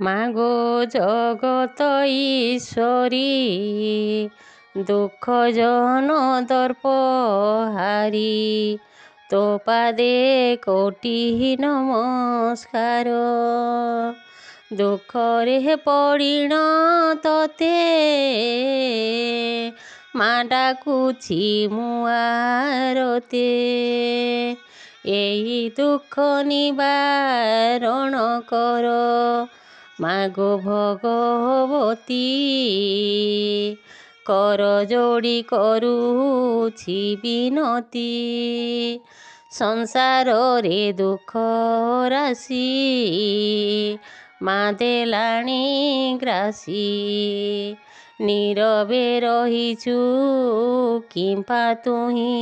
মাগো জগত ঈশ্বরী দুঃখ জন দর্প হারি তো পাদে কোটি নমস্কার দুঃখরে পড়িণ ততে মা ডাকুছি মুয়ারতে এই দুঃখ নিবারণ কর মাগো ভগবতী কর যোড়ি করুছি বিনতি ସଂସାରରେ ଦୁଃଖ ରାଶି ମା ଦେଲାଣି ଗ୍ରାସୀ ନୀରବେ ରହିଛୁ କିମ୍ପା ତୁହିଁ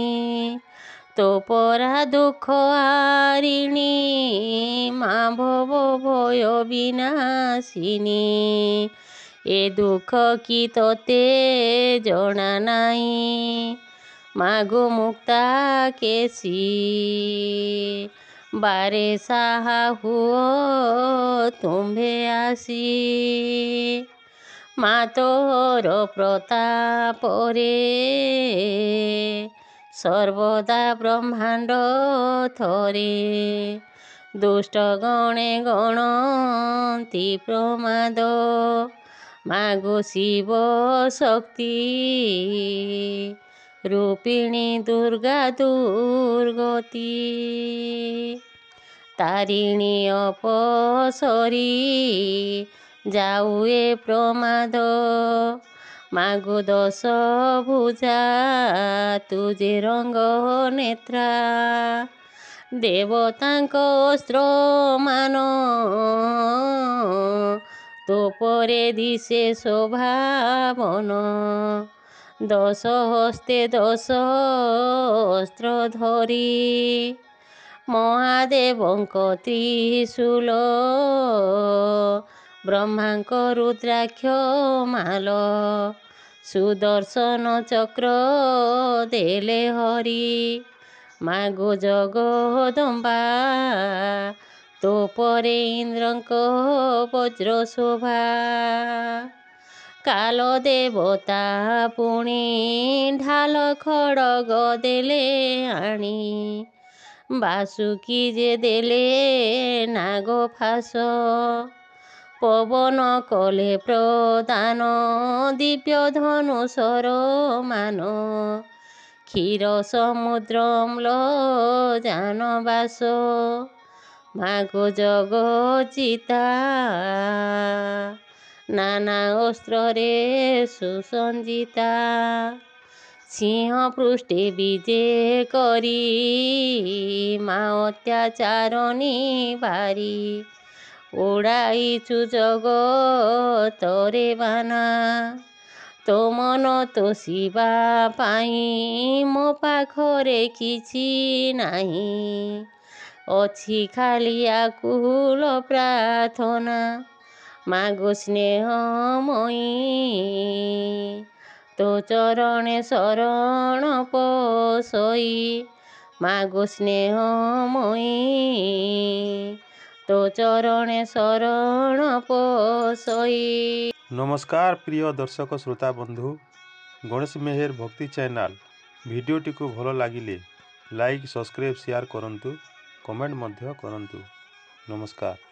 ତୋ ପରା ଦୁଃଖ ହାରିଣୀ ମା ଭବ ଭୟ ବିନାଶିନୀ ଏ ଦୁଃଖ କି ତୋତେ ଜଣା ନାହିଁ ମାଗୋ ମୁକ୍ତା କେଶୀ ବାରେ ସାହା ହୁଅ ତୁମ୍ଭେ ଆସି ମା ତୋର ପ୍ରତାପରେ ସର୍ବଦା ବ୍ରହ୍ମାଣ୍ଡ ଥରେ ଦୁଷ୍ଟ ଗଣେ ଗଣନ୍ତି ପ୍ରମାଦ ମାଗୋ ଶିବ ଶକ୍ତି রূপিণী দুর্গা দুর্গতি তারিণী অপসরি যাও এ প্রমাদ মাগো দশ ভুজা তুজে রঙ্গ নেত্রা দেবতাঙ্ক অস্ত্র মান তো পরে দিশে শোভাবন দশ হস্তে দশ অস্ত্র ধরি মহাদেবଙ୍କ ত্রিশূଳ ବ୍ରହ୍ମାଙ୍କ ରୁଦ୍ରାକ୍ଷ ମାଲ ସୁଦର୍ଶନ ଚକ୍ର ଦେଲେ ହରି ମାଗୋ ଜଗଦମ୍ବା ତୋ ପରେ ଇନ୍ଦ୍ରଙ୍କ ବଜ୍ର ଶୋଭା କାଲ ଦେବତା ପୁଣି ଢାଲ ଖଡ଼ଗ ଦେଲେ ଆଣି ବାସୁକି ଯେ ଦେଲେ ନାଗ ଫାସ ପବନ କଲେ ପ୍ରଦାନ ଦିବ୍ୟ ଧନୁଷର ମାନ କ୍ଷୀର ସମୁଦ୍ର ଜାନବାସ ମାଗୋ ଜଗଚିତା ନାନା ଅସ୍ତ୍ରରେ ସୁସଞ୍ଜିତା ସିଂହ ପୃଷ୍ଠେ ବିଜେ କରି ମା ଅତ୍ୟାଚାର ନିବାରି ଉଡ଼ାଇଛୁ ଜଗତରେ ବାନା ତୋ ମନ ତୋଷିବା ପାଇଁ ମୋ ପାଖରେ କିଛି ନାହିଁ ଅଛି ଖାଲି ଆକୁଳ ପ୍ରାର୍ଥନା ମାଗୋ ସ୍ନେହମୟୀ ତୋ ଚରଣେ ଶରଣ ପଶଇ ମାଗୋ ସ୍ନେହମୟୀ ତୋ ଚରଣେ ଶରଣ ପଶଇ। नमस्कार प्रिय दर्शक श्रोता बंधु गणेश मेहर भक्ति चैनल भिडियोटी को भल लगिले लाइक सब्सक्राइब शेयर करंतु कमेंट मध्य करंतु। नमस्कार।